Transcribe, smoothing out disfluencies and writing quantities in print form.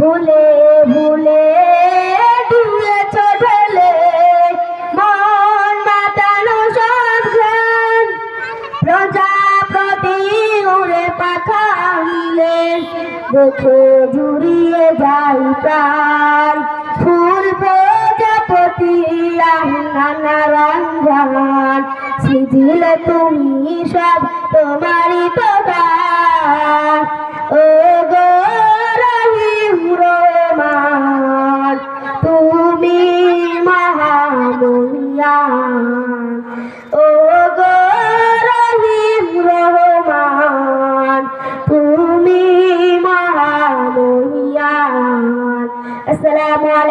ভুলে ভুলে দিয়েছ ঢেলে মন মাতানো সব জ্ঞান প্রজাপতি উড়ে পাখা মিলে দেখে জুড়িয়ে যাই প্রাণ ফুল প্রজাপতি নানা রঞ্জন শিথিল তুমি সব তোমারই তো দান ও গো রহিম রহমান তুমি মহামহিয়ান ও গো রহিম রহমান তুমি মহামহিয়ান। আসসালামু আলাইকুম।